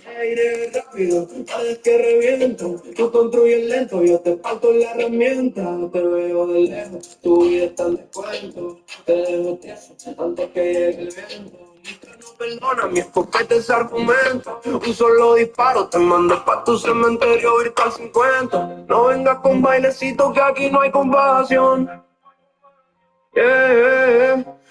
Aire rápido, sabes que reviento. Tú construyes lento, yo te parto la herramienta. Te veo de lejos, tu vida está en descuento. Te dejo tieso, antes que llegue el viento. No perdona, mi escopeta es argumento. Un solo disparo te mando pa' tu cementerio virtual 50. No vengas con bailecito que aquí no hay compasión.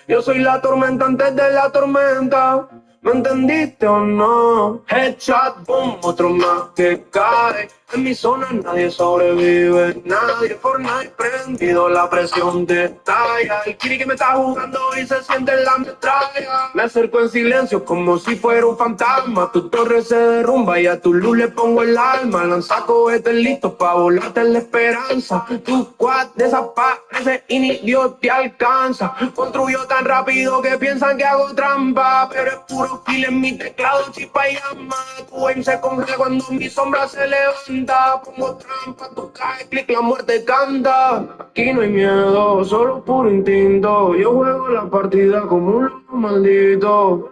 Yo soy la tormenta antes de la tormenta. ¿Me entendiste o no? Headshot, boom, otro más que cae. En mi zona nadie sobrevive, nadie. Fortnite prendido, la presión te estalla. El kirigame me está jugando y se siente en la metralla. Me acerco en silencio como si fuera un fantasma. Tu torre se derrumba y a tu luz le pongo el alma. Lanza cohetes listos pa' volarte en la esperanza. Tu squad desaparece y ni Dios te alcanza. Construyo tan rápido que piensan que hago trampa, pero es puro kill en mi teclado, chispa y llama. Tu aim se congela cuando mi sombra se levanta. Pongo trampa, tú caes, clic, la muerte canta. Aquí no hay miedo, solo puro instinto. Yo juego la partida como un loco maldito.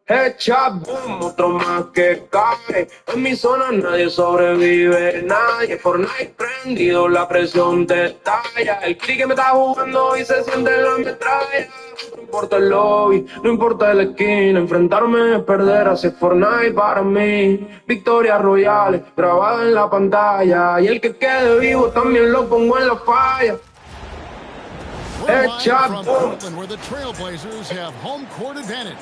Headshot, boom, otro más que cae. En mi zona nadie sobrevive, nadie. Fortnite prendido, la presión te estalla. El click que me está jugando y se siente en la metralla. No importa el lobby, no importa la esquina. Enfrentarme es perder, así es Fortnite para mí. Victorias royales grabadas en la pantalla. Y el que quede vivo también lo pongo en la falla. Headshot, boom. Where the Trailblazers have home court advantage.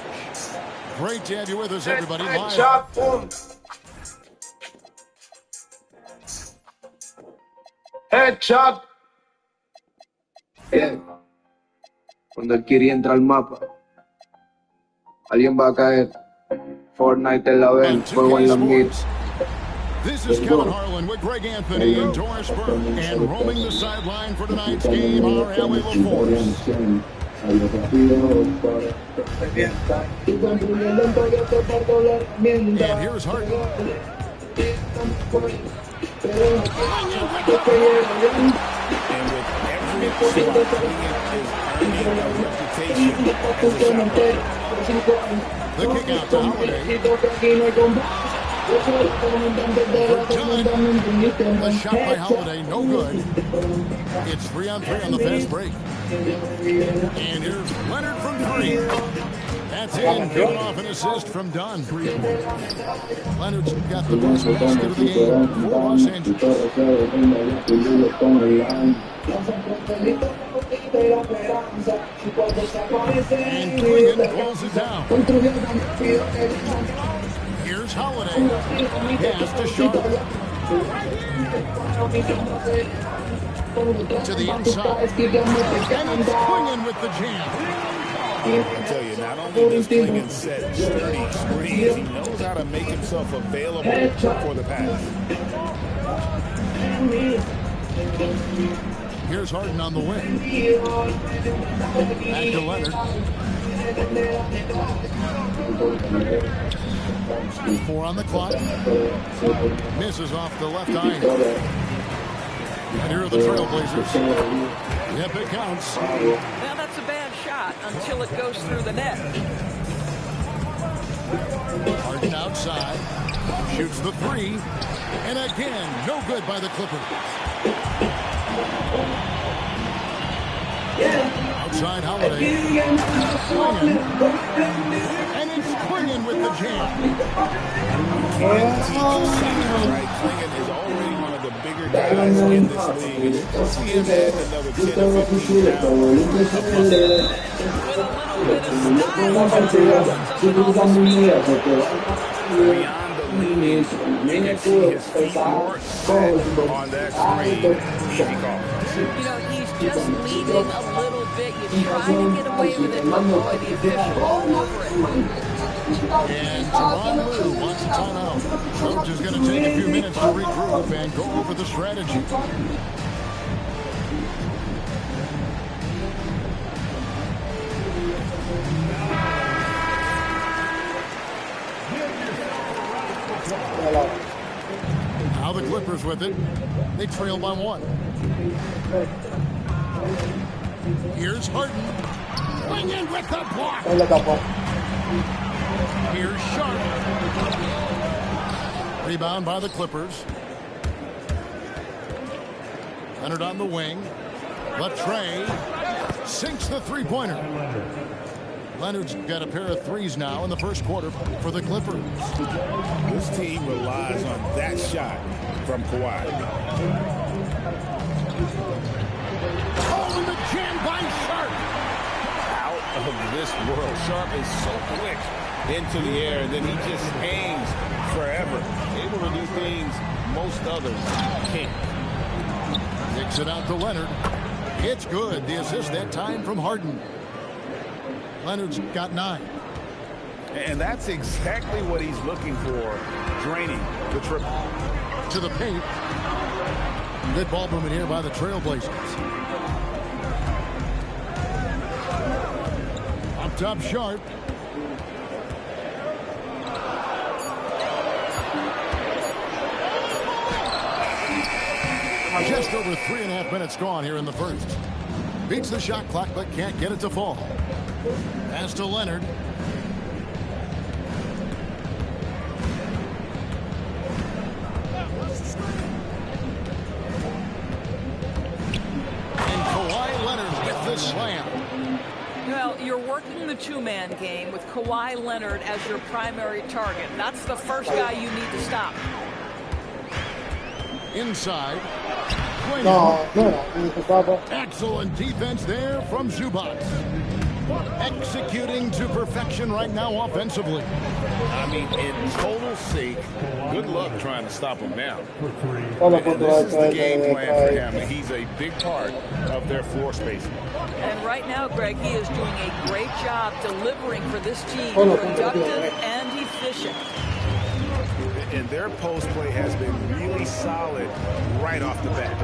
Great to have you with us, everybody. Headshot, boom. Headshot. Bien. Cuando el Kiri entra al mapa, alguien va a caer. Fortnite en la ven, fuego en la mid. This is Kevin Harlan with Greg Anthony and Doris Burke, and roaming the sideline for tonight's game are Ellie LaForce. And here's Harden. The kick out to Holiday. The shot by Holiday, no good. It's 3-on-3 on the fast break. And here's Leonard from three. That's in, giving off an assist from Dunn. Leonard's got the best basket of the game for Los Angeles. And Clingan pulls it down. Here's Holiday. Pass to Sharp. To the inside. And it's Clingan with the jam. I tell you, not only does Clingan set sturdy screens, he knows how to make himself available for the pass. Here's Harden on the wing. Back to Leonard. 4 on the clock. Misses off the left eye. And here are the Trailblazers. Yep, it counts. Now that's a bad shot until it goes through the net. Harden outside. Shoots the three. And again, no good by the Clippers. Outside Holiday. Clingan. And it's Clingan with the jam. Clingan is already one of the bigger guys in this league. See him add another 10 or 15 beyond the limits, you can see his feet more set on that screen. Easy call. You know, he's just leading a little bit. You try to get away with it, but boy, the official all over it. And Teron Lue wants a timeout. Coach is going to take a few minutes to regroup and go over the strategy. Clippers with it. They trail by 1. Here's Harden. Swing in with the block. Here's Sharp. Rebound by the Clippers. Leonard on the wing. Latrey sinks the three-pointer. Leonard's got a pair of threes now in the first quarter for the Clippers. This team relies on that shot from Kawhi. Oh, and the jam by Sharp. Out of this world. Sharp is so quick into the air, and then he just hangs forever. Able to do things most others can't. Kicks it out to Leonard. It's good. The assist that time from Harden. Leonard's got 9. And that's exactly what he's looking for, draining the triple. To the paint. Good ball movement here by the Trailblazers. Up top, Sharp. Just over 3.5 minutes gone here in the first. Beats the shot clock, but can't get it to fall. Pass to Leonard. And Kawhi Leonard with the slam. Well, you're working the two-man game with Kawhi Leonard as your primary target. That's the first guy you need to stop. Inside. Excellent defense there from Zubac. Executing to perfection right now offensively. I mean, in total sync. Good luck trying to stop him now. And this is the game plan for him. He's a big part of their floor spacing. And right now, Greg, he is doing a great job delivering for this team. Productive and efficient. And their post play has been really solid right off the bat.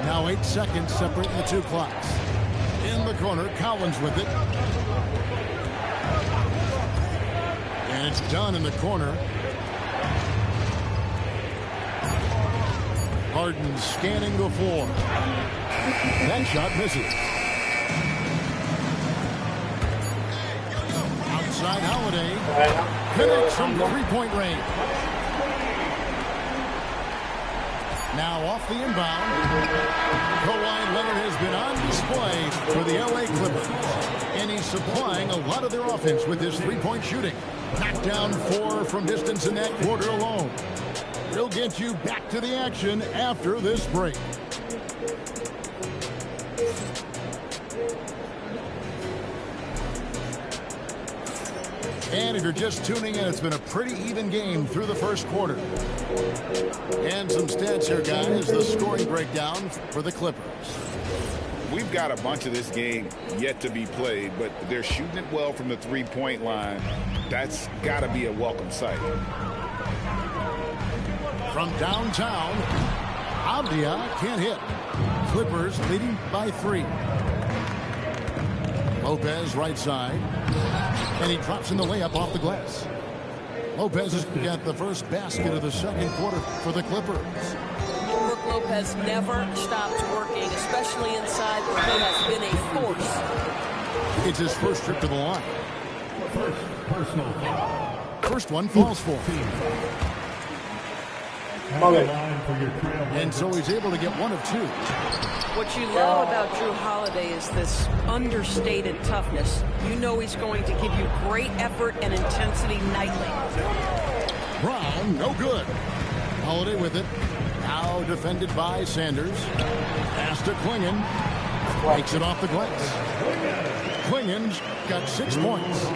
Now 8 seconds separating the two clocks. In the corner, Collins with it. And it's done in the corner. Harden scanning the floor. That shot misses. Outside Holiday. Connects from three-point range. Now off the inbound. Kawhi Leonard has been on display for the LA Clippers. And he's supplying a lot of their offense with his three-point shooting. Knocked down 4 from distance in that quarter alone. We'll get you back to the action after this break. And if you're just tuning in, it's been a pretty even game through the first quarter. And some stats here, guys. The scoring breakdown for the Clippers. We've got a bunch of this game yet to be played, but they're shooting it well from the three-point line. That's got to be a welcome sight. From downtown, Avdia can't hit. Clippers leading by 3. Lopez right side. And he drops in the layup off the glass. Lopez has got the first basket of the second quarter for the Clippers. Brook Lopez never stops working, especially inside where he has been a force. It's his first trip to the line. First one falls for him. And so he's able to get 1 of 2. What you love about Drew Holiday is this understated toughness. You know he's going to give you great effort and intensity nightly. Brown, no good. Holiday with it. Now defended by Sanders. Pass to Klingon. Breaks it off the glass. Klingon's got 6 points.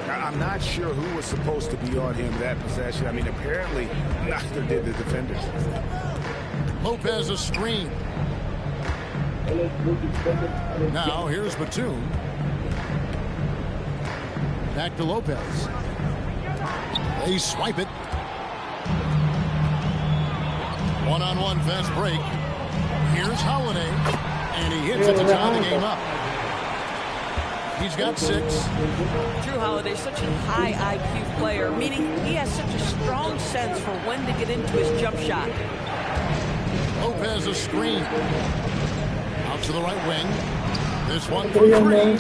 I'm not sure who was supposed to be on him that possession. I mean, apparently neither did the defenders. Lopez a screen. Now here's Batum. Back to Lopez. They swipe it. One-on-one fast break. Here's Holiday. And he hits it to tie the game up. He's got 6. Drew Holiday, such a high IQ player, meaning he has such a strong sense for when to get into his jump shot. Lopez a screen. Out to the right wing. This one for three.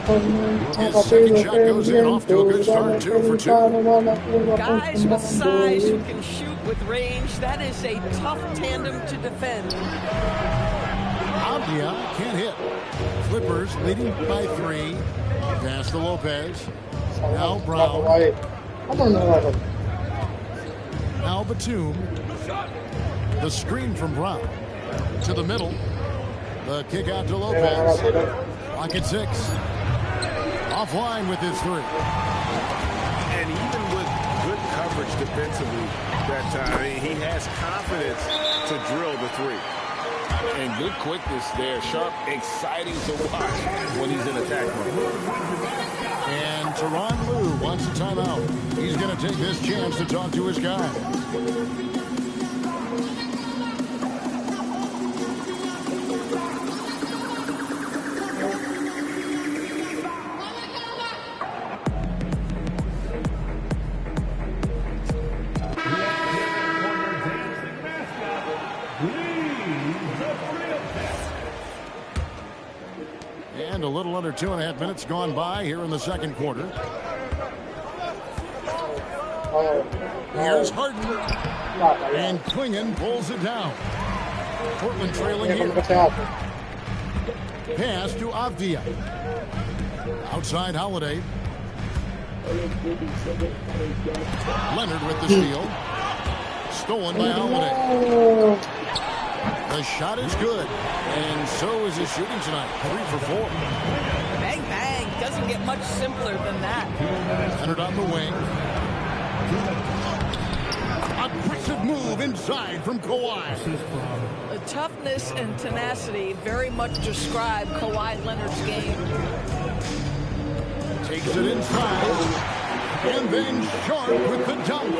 His second shot goes in, off to a good start, 2 for 2. Guys with size who can shoot with range, that is a tough tandem to defend. Avdia can't hit. Clippers leading by 3. Pass to Lopez. Now Brown. Now Batum. The screen from Brown. To the middle. The kick out to Lopez. Clock at 6. Offline with his 3. And even with good coverage defensively that time, he has confidence to drill the 3. And good quickness there. Sharp, exciting to watch when he's in attack mode. And Tyronn Lue wants a timeout. He's going to take this chance to talk to his guy. And a little under 2.5 minutes gone by here in the second quarter. Here's Harden. And Klingon pulls it down. Portland trailing here. Pass to Avdia. Outside Holiday. Leonard with the steal. Stolen by Holiday. The shot is good, and so is his shooting tonight. 3 for 4. Bang, bang. Doesn't get much simpler than that. Leonard on the wing. Aggressive move inside from Kawhi. The toughness and tenacity very much describe Kawhi Leonard's game. Takes it inside, and then Sharp with the dunk.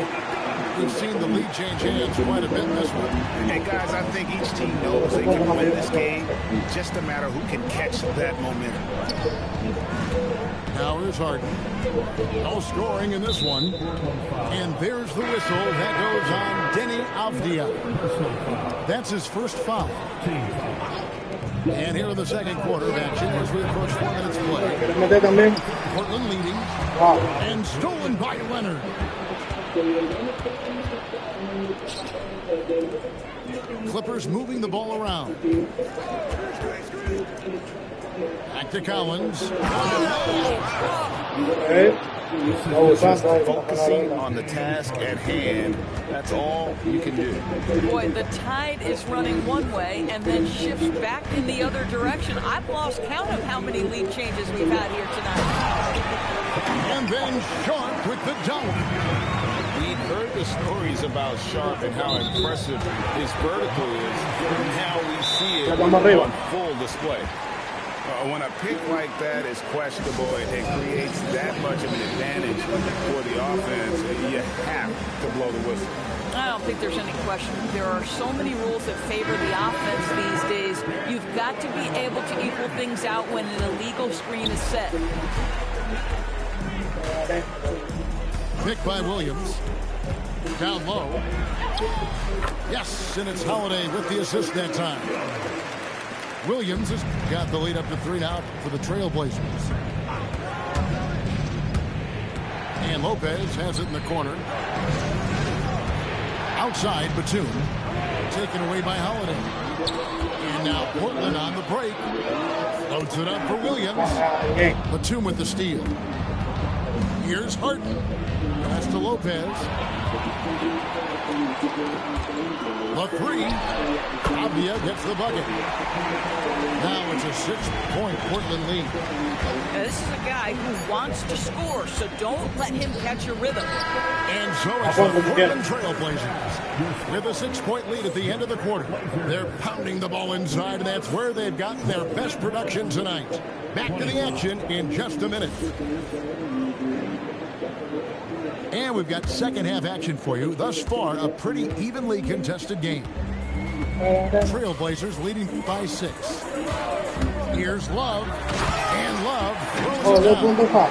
We've seen the lead change hands quite a bit this one. And guys, I think each team knows they can win this game. Just a matter who can catch that momentum. Now here's Harden. No scoring in this one. And there's the whistle that goes on Denny Avdia. That's his first foul. And here in the second quarter of action as we approach 4 minutes play. Portland leading. And stolen by Leonard. Clippers moving the ball around. Back to Collins. Focusing on the task at hand, that's all you can do. Boy, the tide is running one way and then shifts back in the other direction. I've lost count of how many lead changes we've had here tonight. And then Sharp with the dunk. We've heard the stories about Sharp and how impressive his vertical is, and now we see it on full display. When a pick like that is questionable and it creates that much of an advantage for the offense, you have to blow the whistle. I don't think there's any question. There are so many rules that favor the offense these days. You've got to be able to equal things out when an illegal screen is set. Pick by Williams. Down low. Yes, and it's Holiday with the assist that time. Williams has got the lead up to 3 now for the Trailblazers. And Lopez has it in the corner. Outside, Batum. Taken away by Holiday. And now Portland on the break. Loads it up for Williams. Batum with the steal. Here's Harden. Pass to Lopez. The 3. Avdia gets the bucket. Now it's a 6-point Portland lead. Now, this is a guy who wants to score, so don't let him catch a rhythm. And so it's the Portland Trailblazers with a 6-point lead at the end of the quarter. They're pounding the ball inside, and that's where they've gotten their best production tonight. Back to the action in just a minute. And we've got second half action for you. Thus far, a pretty evenly contested game. Trailblazers leading by 6. Here's Love. And Love throws it down.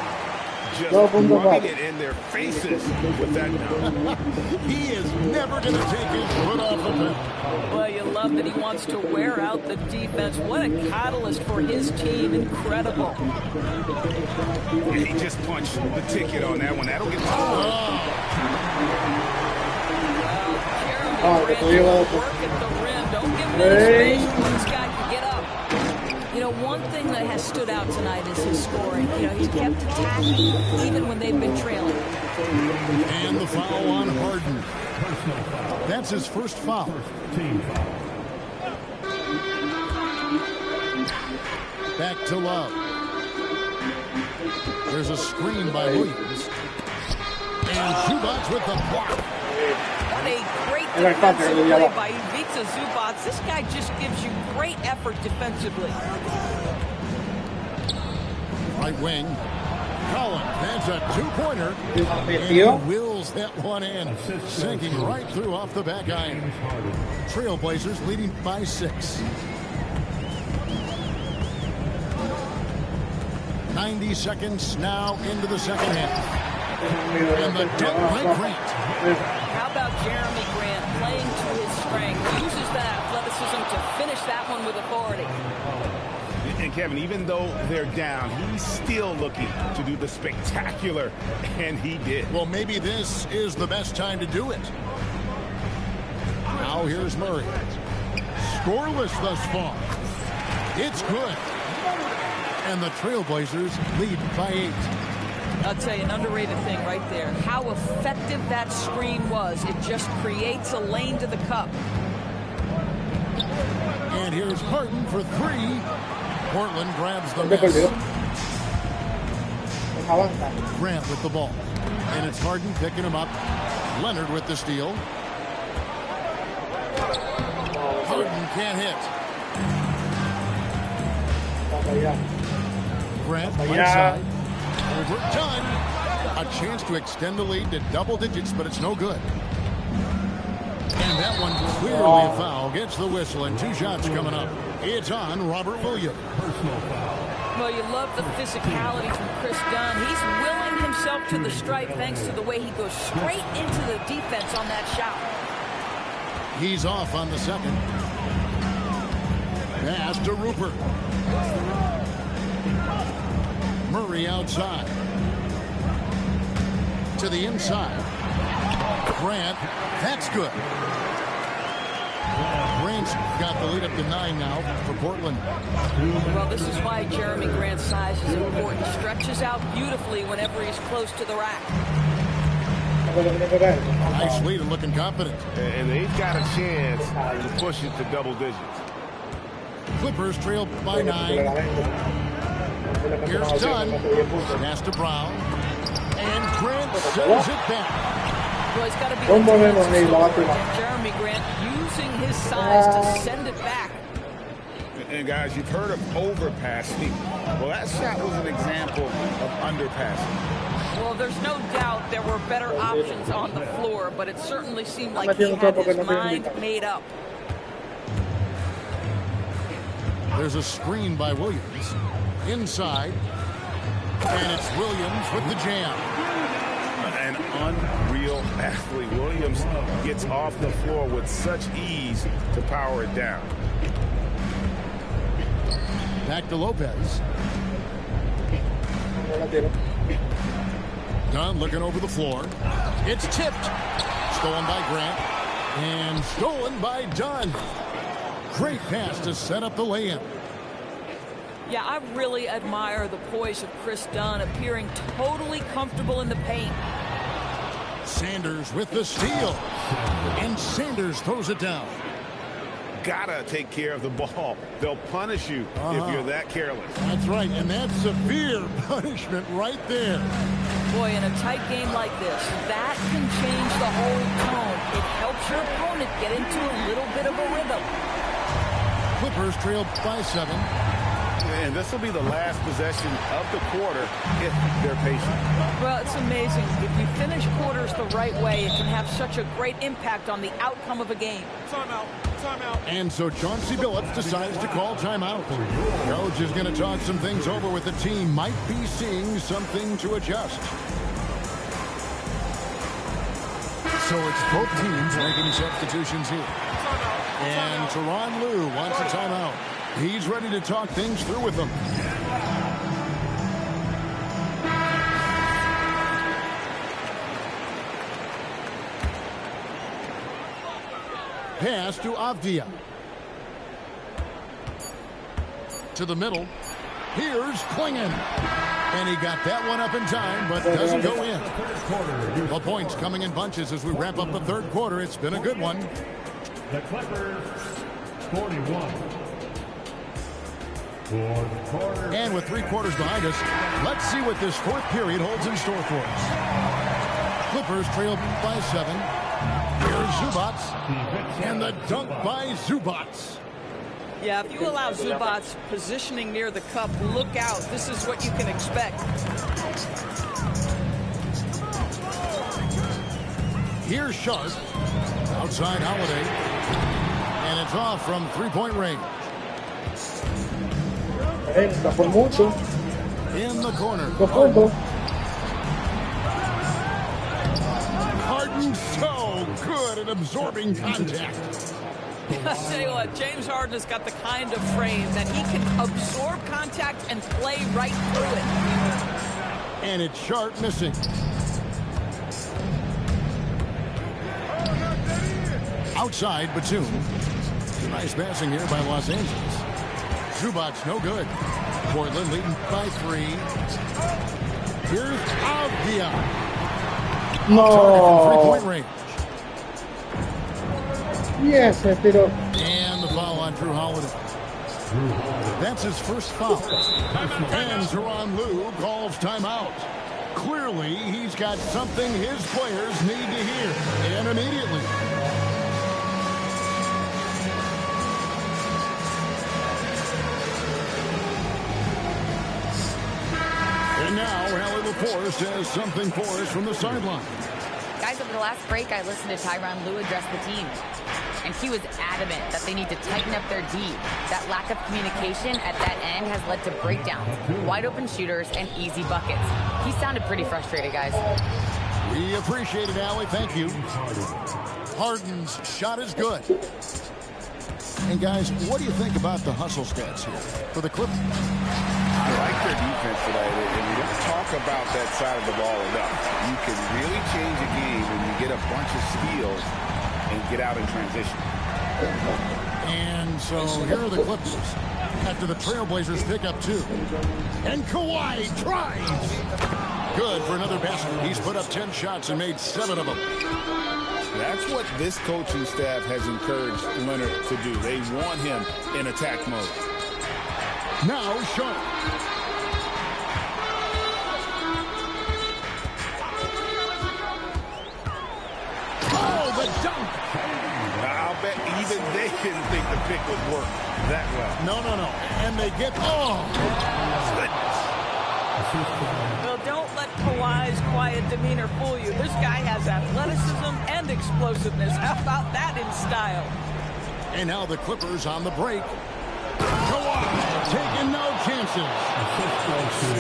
just rubbing it in their faces with that now. He is never going to take his foot off the pedal. Well, you love that he wants to wear out the defense. What a catalyst for his team. Incredible. He just punched the ticket on that one. That'll get Jeremy Grant work at the rim. Don't give him any space. This guy can get up. You know, one thing that has stood out tonight is his scoring. You know, he's kept attacking even when they've been trailing. And the foul on Harden. That's his first foul. Back to Love. There's a screen by Williams. And Zubats with the block. What a great defensive play by Ivica Zubats. This guy just gives you great effort defensively. Right wing. Collins, that's a two-pointer. And he wills that one in. Sinking right through off the back iron. Trailblazers leading by 6. 90 seconds now into the second half. And the dunk by Grant. How about Jeremy Grant playing to his strength? Uses that athleticism to finish that one with authority. And Kevin, even though they're down, he's still looking to do the spectacular, and he did. Well, maybe this is the best time to do it. Now here's Murray. Scoreless thus far. It's good. And the Trailblazers lead by 8. I'll tell you, an underrated thing right there. How effective that screen was. It just creates a lane to the cup. And here's Harden for 3. Portland grabs the miss. Grant with the ball. And it's Harden picking him up. Leonard with the steal. Harden can't hit. Grant right side. Overdone. A chance to extend the lead to double digits, but it's no good. And that one clearly a foul. Gets the whistle, and 2 shots coming up. It's on Robert Williams. Well, you love the physicality from Chris Dunn. He's willing himself to the stripe thanks to the way he goes straight into the defense on that shot. He's off on the second. Pass to Rupert. Murray outside. To the inside. Grant. That's good. Grant's got the lead up to 9 now for Portland. Well, this is why Jeremy Grant's size is important. Stretches out beautifully whenever he's close to the rack. Nice lead and looking confident. And they've got a chance to push it to double digits. Clippers trail by 9. Here's Dunn. Pass to Brown. And Grant sends it back. Well, he's got to be Jeremy Grant using his size to send it back. And guys, you've heard of overpassing. Well, that shot was an example of underpassing. Well, there's no doubt there were better options on the floor, but it certainly seemed like he had his mind made up. There's a screen by Williams. Inside. And it's Williams with the jam. An unreal athlete. Williams gets off the floor with such ease to power it down. Back to Lopez. Dunn looking over the floor. It's tipped. Stolen by Grant. And stolen by Dunn. Great pass to set up the lay-in. Yeah, I really admire the poise of Chris Dunn, appearing totally comfortable in the paint. Sanders with the steal. And Sanders throws it down. Gotta take care of the ball. They'll punish you if you're that careless. That's right, and that's severe punishment right there. Boy, in a tight game like this, that can change the whole tone. It helps your opponent get into a little bit of a rhythm. Clippers trail by 7. And this will be the last possession of the quarter if they're patient. Well, it's amazing. If you finish quarters the right way, it can have such a great impact on the outcome of a game. Timeout. Timeout. And so Chauncey Billups decides to call timeout. Coach is going to talk some things over with the team. Might be seeing something to adjust. So it's both teams making substitutions here. And Tyronn Lue wants a timeout. He's ready to talk things through with them. Pass to Avdia. To the middle. Here's Klingon. And he got that one up in time, but doesn't go in. The points coming in bunches as we wrap up the third quarter. It's been a good one. The Clippers, 41. And with 3 quarters behind us, let's see what this fourth period holds in store for us. Clippers trail by 7. Here's Zubats. And the dunk by Zubats. Yeah, if you allow Zubats positioning near the cup, look out. This is what you can expect. Here's Sharp. Outside Holiday. And it's off from 3-point range. Está por mucho. In the corner. Harden so good at absorbing contact. I'll tell you what, James Harden has got the kind of frame that he can absorb contact and play right through it. And it's Sharp missing. Outside Batum. Nice passing here by Los Angeles. Zubats no good. Portland leading by 3. Here's Avdia. No. Target from 3-point range. Yes, I did. And the foul on Drew Holiday. That's his first foul. And Tyronn Lue calls timeout. Clearly, he's got something his players need to hear. And immediately. And now, Allie LaForce has something for us from the sideline. Guys, over the last break, I listened to Tyronn Lue address the team. And he was adamant that they need to tighten up their D. That lack of communication at that end has led to breakdowns, wide open shooters, and easy buckets. He sounded pretty frustrated, guys. We appreciate it, Allie. Thank you. Harden's shot is good. And guys, what do you think about the hustle stats here for the Clippers? I like their defense today, and we don't talk about that side of the ball enough. You can really change a game when you get a bunch of steals and get out in transition. And so here are the Clippers after the Trailblazers pick up 2. And Kawhi tries. Good for another basket. He's put up 10 shots and made 7 of them. That's what this coaching staff has encouraged Leonard to do. They want him in attack mode. Now Sharp. Oh, the dunk. I'll bet even they didn't think the pick would work that well. No. And they get, Well, don't let Kawhi's quiet demeanor fool you. This guy has athleticism and explosiveness. How about that in style? And now the Clippers on the break. Kawhi taking no chances.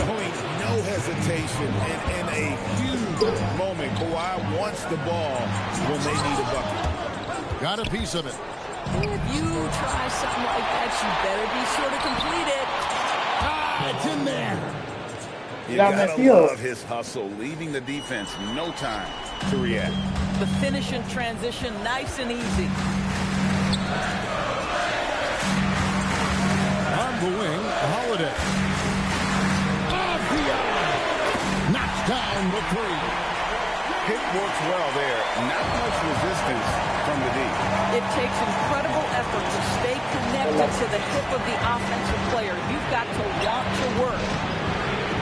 Showing no hesitation in a huge moment. Kawhi wants the ball when they need a bucket. Got a piece of it. If you try something like that, you better be sure to complete it. It's in there. You gotta love his hustle, leaving the defense no time to react. The finish and transition, nice and easy. On the wing, Holiday. Knocks down the 3. Hit works well there. Not much resistance from the D. It takes incredible effort to stay connected to the hip of the offensive player. You've got to want to work.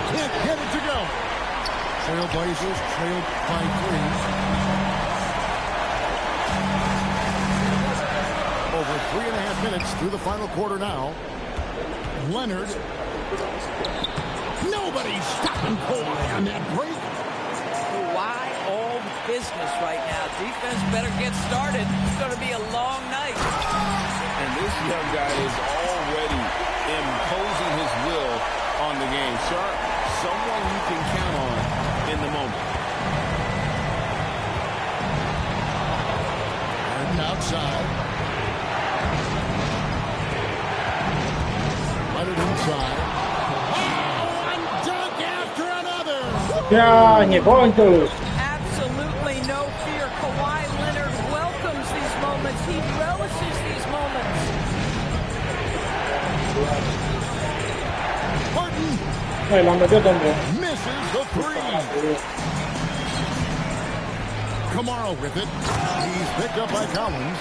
Can't get it to go. Trailblazers trailed by 3. Over 3.5 minutes through the final quarter now. Leonard. Nobody's stopping Kawhi on that break. Kawhi all business right now. Defense better get started. It's going to be a long night. And this young guy is already imposing his will on the game. Sharp, someone you can count on in the moment. And outside. Leonard inside. Oh, and dunk after another. Ja, nie pointers. Absolutely no fear. Kawhi Leonard welcomes these moments. He relishes these moments. Harden La metió también. misses the three. Kamara with it. He's picked up by Collins.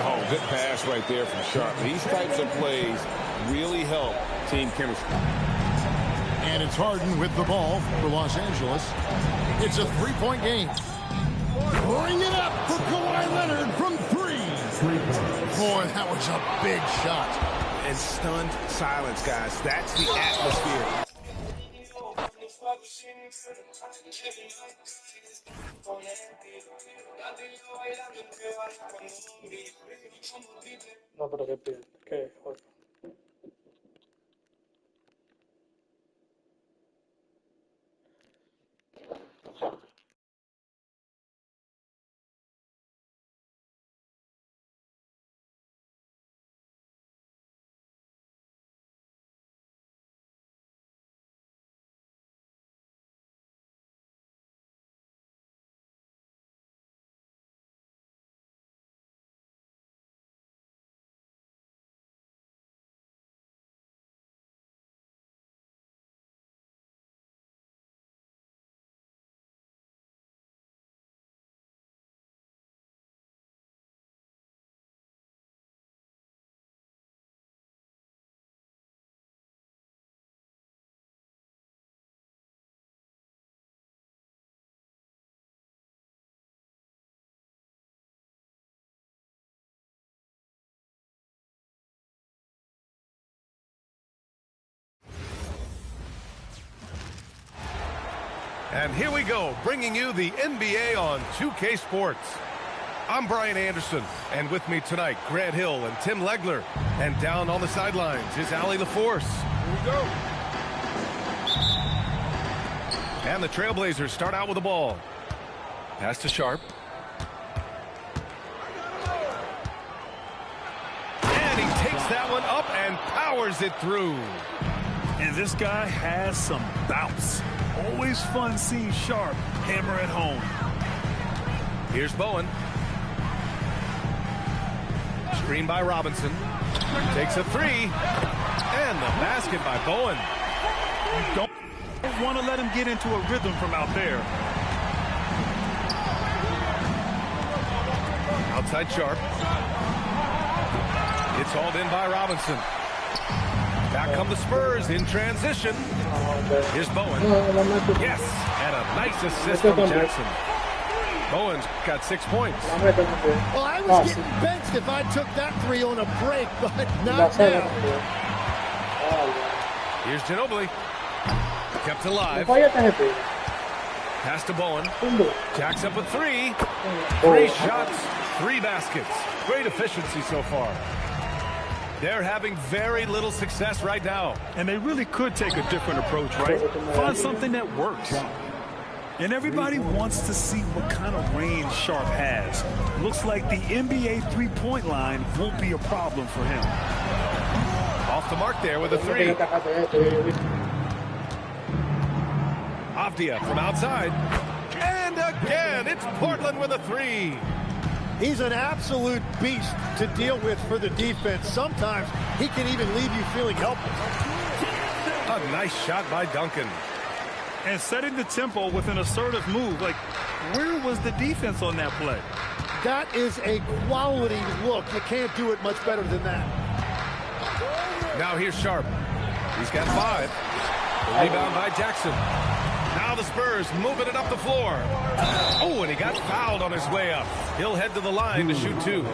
Oh, good pass right there from Sharp. These types of plays really help team chemistry. And it's Harden with the ball for Los Angeles. It's a three-point game. Bring it up for Kawhi Leonard from three. Boy, that was a big shot. And stunned silence, guys. That's the atmosphere. No, pero qué pide. ¿Qué? Joder. And here we go, bringing you the NBA on 2K Sports. I'm Brian Anderson, and with me tonight, Grant Hill and Tim Legler. And down on the sidelines is Allie LaForce. Here we go. And the Trailblazers start out with the ball. Pass to Sharp. And he takes that one up and powers it through. And this guy has some bounce. Always fun seeing Sharp hammer at home. Here's Bowen. Screen by Robinson. Takes a three. And the basket by Bowen. You don't want to let him get into a rhythm from out there. Outside Sharp. It's hauled in by Robinson. Back come the Spurs in transition. Here's Bowen. Yes, and a nice assist from Jackson. Bowen's got 6 points. Well, I was getting benched if I took that three on a break, but not now. Here's Ginobili. Kept alive. Pass to Bowen. Jacks up with three. 3 shots, 3 baskets. Great efficiency so far. They're having very little success right now. And they really could take a different approach, right? Find something that works. And everybody wants to see what kind of range Sharp has. Looks like the NBA three-point line won't be a problem for him. Off the mark there with a 3. Avdia from outside. And again, it's Portland with a 3. He's an absolute beast to deal with for the defense. Sometimes he can even leave you feeling helpless. A nice shot by Duncan. And setting the tempo with an assertive move. Like, where was the defense on that play? That is a quality look. You can't do it much better than that. Now here's Sharp. He's got 5. The rebound by Jackson. Now the Spurs moving it up the floor. Oh, and he got fouled on his way up. He'll head to the line to shoot 2.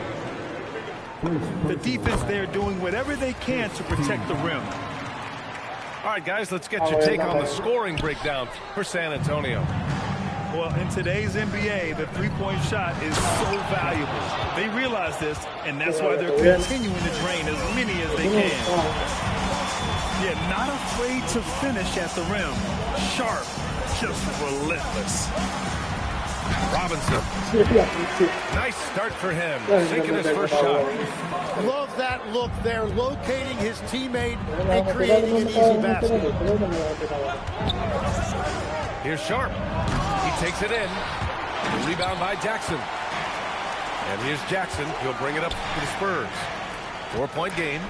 The defense there doing whatever they can to protect the rim. All right, guys, let's get your take on the scoring breakdown for San Antonio. Well, in today's NBA, the three-point shot is so valuable. They realize this, and that's why they're continuing to drain as many as they can. Yeah, not afraid to finish at the rim. Sharp, just relentless. Robinson. Nice start for him. Taking his first shot. Love that look there, locating his teammate and creating an easy basket. Here's Sharp. He takes it in. Rebound by Jackson. And here's Jackson. He'll bring it up to the Spurs. 4-point game.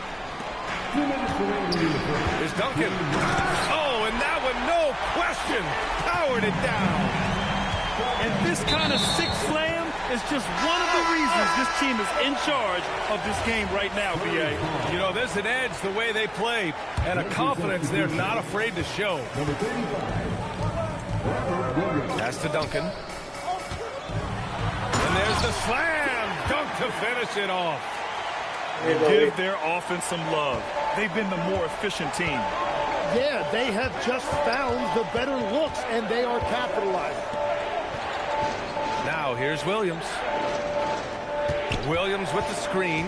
Here's Duncan. Oh, and that one, no question, powered it down. And this kind of six slam is just one of the reasons this team is in charge of this game right now, B.A. You know, there's an edge the way they play and a confidence they're not afraid to show. Pass to Duncan. And there's the slam dunk to finish it off. Give their offense some love. They've been the more efficient team. Yeah, they have just found the better looks, and they are capitalizing. Now here's Williams. Williams with the screen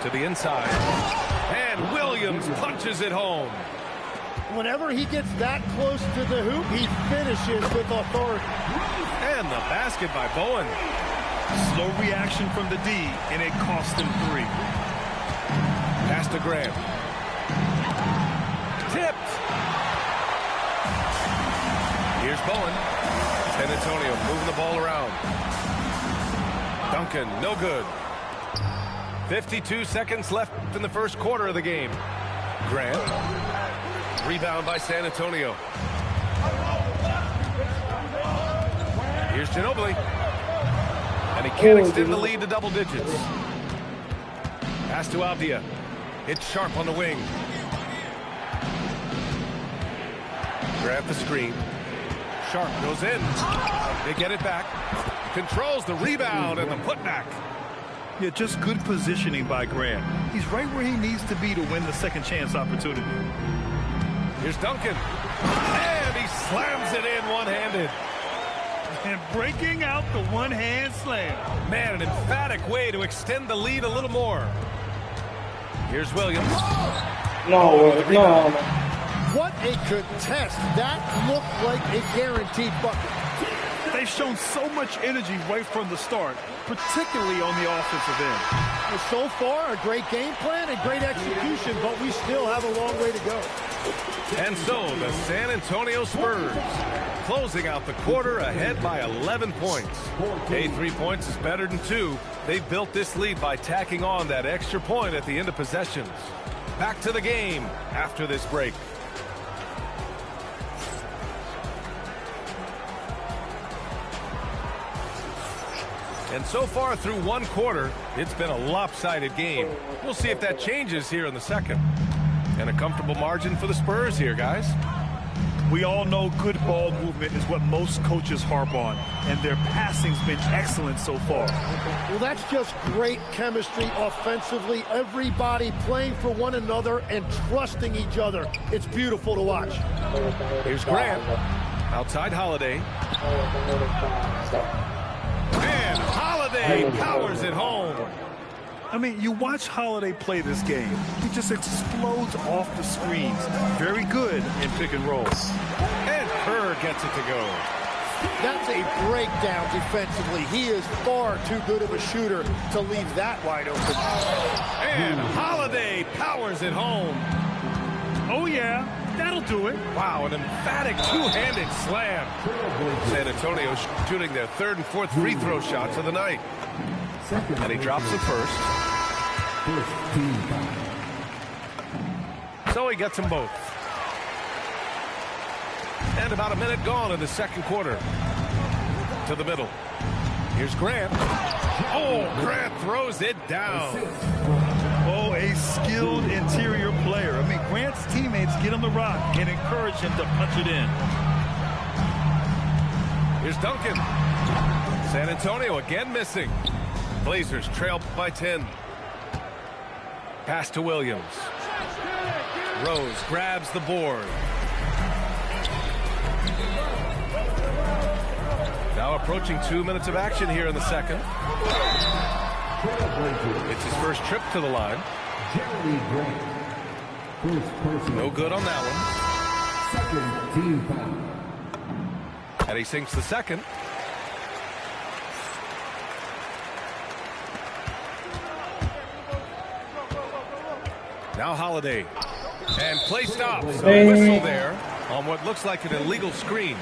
to the inside. And Williams punches it home. Whenever he gets that close to the hoop, he finishes with authority. And the basket by Bowen. Slow reaction from the D, and it cost him 3. Pass to Graham. Tipped. Here's Bowen. San Antonio moving the ball around. Duncan, no good. 52 seconds left in the first quarter of the game. Grant. Rebound by San Antonio. Here's Ginobili. And he can't extend the lead to double digits. Pass to Avdia. It's Sharp on the wing. Grab the screen. Sharp goes in. They get it back. Controls the rebound and the putback. Yeah, just good positioning by Graham. He's right where he needs to be to win the second chance opportunity. Here's Duncan. And he slams it in one-handed. And breaking out the one-hand slam. Man, an emphatic way to extend the lead a little more. Here's Williams. No. What a contest. That looked like a guaranteed bucket. They've shown so much energy right from the start, particularly on the offensive end. And so far, a great game plan and great execution, but we still have a long way to go. And so the San Antonio Spurs closing out the quarter ahead by 11 points. 3 points is better than 2. They've built this lead by tacking on that extra point at the end of possessions. Back to the game after this break. And so far through one quarter, it's been a lopsided game. We'll see if that changes here in the second. And a comfortable margin for the Spurs here, guys. We all know good ball movement is what most coaches harp on, and their passing's been excellent so far. Well, that's just great chemistry offensively. Everybody playing for one another and trusting each other. It's beautiful to watch. Here's Grant. Outside Holiday. And Holiday powers it home. I mean, you watch Holiday play this game. He just explodes off the screens. Very good in pick and roll. And Kerr gets it to go. That's a breakdown defensively. He is far too good of a shooter to leave that wide open. And Holiday powers it home. Oh, yeah. That'll do it. Wow, an emphatic two-handed slam. San Antonio shooting their third and fourth free throw shots of the night. And he drops the first. So he gets them both. And about a minute gone in the second quarter. To the middle. Here's Grant. Oh, Grant throws it down. Oh, a skilled interior player. I mean, Grant's teammates get on the rock and encourage him to punch it in. Here's Duncan. San Antonio again missing. Blazers trail by 10. Pass to Williams. Rose grabs the board. Now approaching 2 minutes of action here in the second. It's his first trip to the line. No good on that one. And he sinks the second. Now Holiday. And play stops. So a whistle there on what looks like an illegal screen.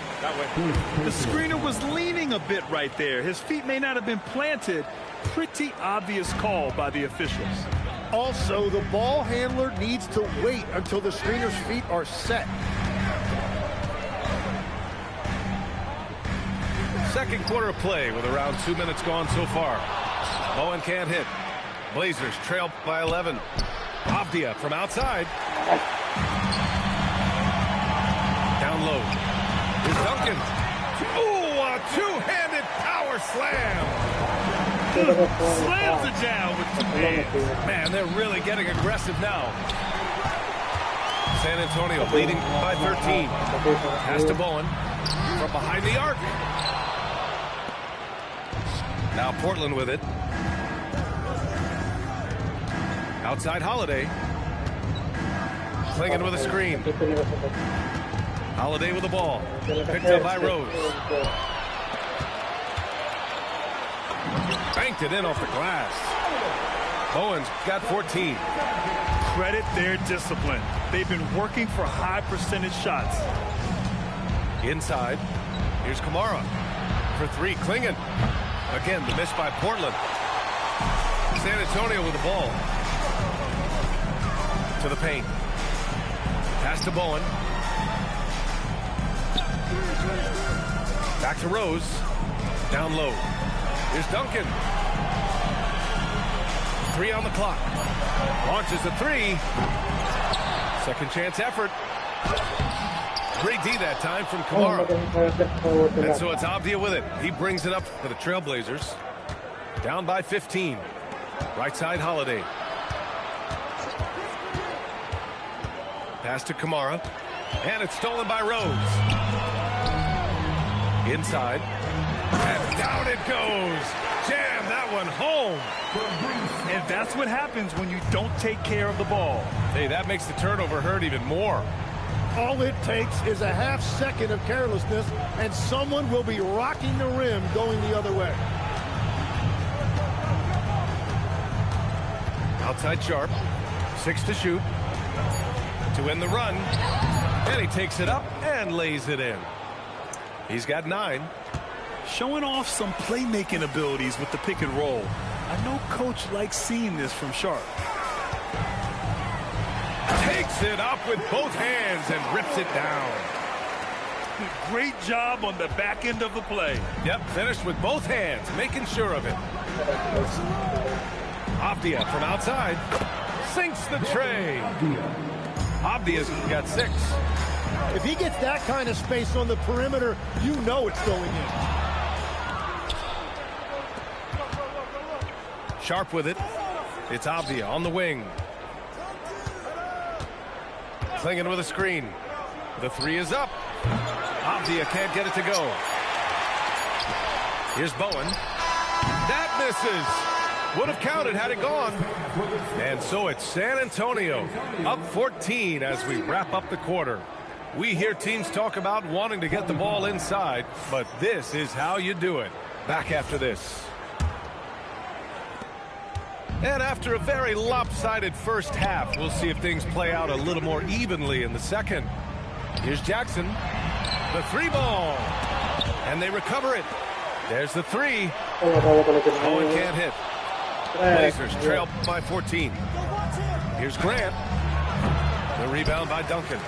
The screener was leaning a bit right there. His feet may not have been planted. Pretty obvious call by the officials. Also, the ball handler needs to wait until the screener's feet are set. Second quarter of play with around 2 minutes gone so far. Bowen can't hit. Blazers trail by 11. Avdia from outside. Down low. Here's Duncan. Ooh, a two-handed power slam. Slams it down with two hands. Man, they're really getting aggressive now. San Antonio leading by 13. Pass to Bowen from behind the arc. Now Portland with it. Outside Holiday. Clinging with a screen. Holiday with the ball. Picked up by Rose. Banked it in off the glass. Bowen's got 14. Credit their discipline. They've been working for high percentage shots. Inside. Here's Kamara. For three, Clinging. Again, the miss by Portland. San Antonio with the ball. To the paint. Pass to Bowen. Back to Rose. Down low. Here's Duncan. Three on the clock. Launches a three. Second chance effort. Great D that time from Kamara. And so it's Avdia with it. He brings it up for the Trailblazers. Down by 15. Right side Holiday. Pass to Kamara. And it's stolen by Rose. Inside. And down it goes. Jam that one home. And that's what happens when you don't take care of the ball. Hey, that makes the turnover hurt even more. All it takes is a half second of carelessness, and someone will be rocking the rim going the other way. Outside Sharp. 6 to shoot. To win the run. And he takes it up and lays it in. He's got 9. Showing off some playmaking abilities with the pick and roll. I know Coach likes seeing this from Sharp. Takes it up with both hands and rips it down. Great job on the back end of the play. Yep, finished with both hands, making sure of it. Avdia from outside. Sinks the tray. Avdia's got 6. If he gets that kind of space on the perimeter, you know it's going in. Sharp with it. It's Avdia on the wing. Clinging with a screen. The three is up. Avdia can't get it to go. Here's Bowen. That misses. Would have counted had it gone. And so it's San Antonio up 14 as we wrap up the quarter. We hear teams talk about wanting to get the ball inside, but this is how you do it. Back after this. And after a very lopsided first half, we'll see if things play out a little more evenly in the second. Here's Jackson. The three ball. And they recover it. There's the three. Bowen can't hit. Blazers trail by 14. Here's Grant. The rebound by Duncan.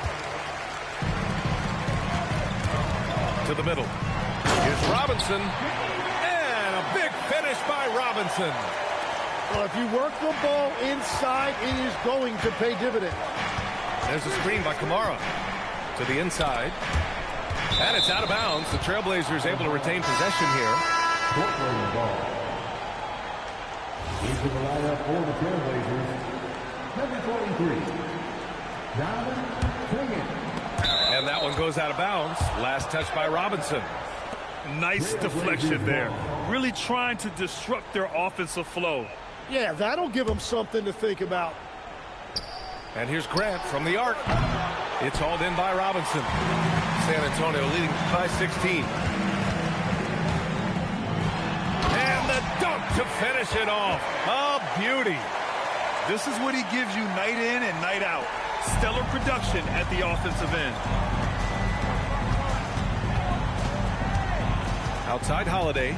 To the middle. Here's Robinson. And a big finish by Robinson. Well, if you work the ball inside, it is going to pay dividends. There's a screen by Kamara. To the inside. And it's out of bounds. The Trailblazers able to retain possession here. And that one goes out of bounds. Last touch by Robinson. Nice deflection there. Really trying to disrupt their offensive flow. Yeah, that'll give them something to think about. And here's Grant from the arc. It's hauled in by Robinson. San Antonio leading by 16. And the dunk to finish it off. A beauty. This is what he gives you night in and night out. Stellar production at the offensive end. Outside Holiday.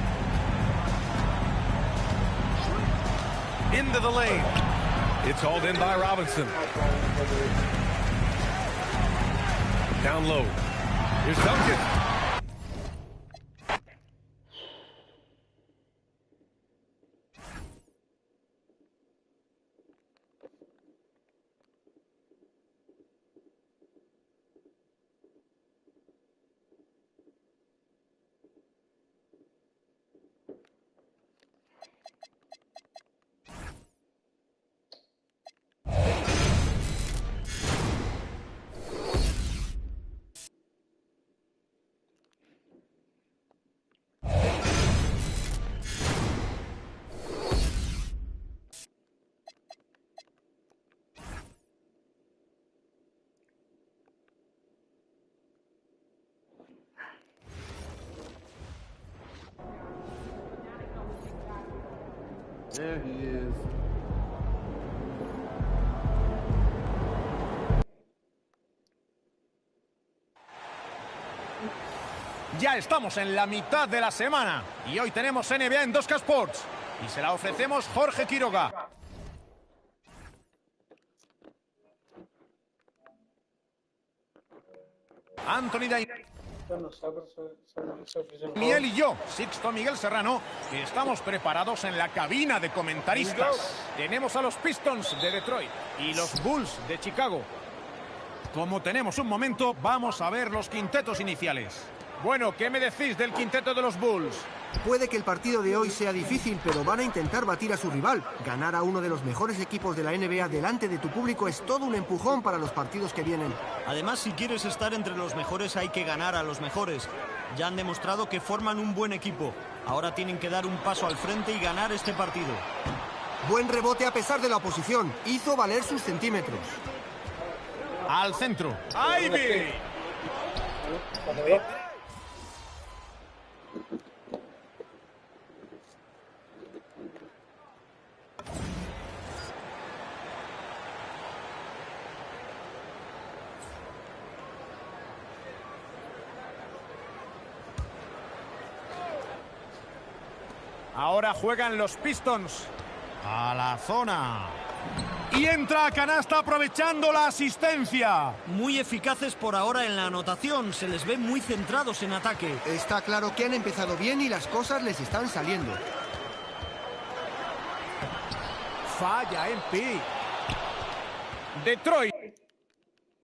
Into the lane. It's hauled in by Robinson. Down low. Here's Duncan. There he is. Ya estamos en la mitad de la semana y hoy tenemos NBA en 2K Sports y se la ofrecemos Jorge Quiroga. Anthony Daniel y yo, Sixto Miguel Serrano, estamos preparados en la cabina de comentaristas. Tenemos a los Pistons de Detroit y los Bulls de Chicago. Como tenemos un momento, vamos a ver los quintetos iniciales. Bueno, ¿qué me decís del quinteto de los Bulls? Puede que el partido de hoy sea difícil, pero van a intentar batir a su rival. Ganar a uno de los mejores equipos de la NBA delante de tu público es todo un empujón para los partidos que vienen. Además, si quieres estar entre los mejores, hay que ganar a los mejores. Ya han demostrado que forman un buen equipo. Ahora tienen que dar un paso al frente y ganar este partido. Buen rebote a pesar de la oposición. Hizo valer sus centímetros. Al centro. ¡Ivy! Ahora juegan los Pistons. A la zona. Y entra a canasta aprovechando la asistencia. Muy eficaces por ahora en la anotación. Se les ve muy centrados en ataque. Está claro que han empezado bien y las cosas les están saliendo. Falla en pi. Detroit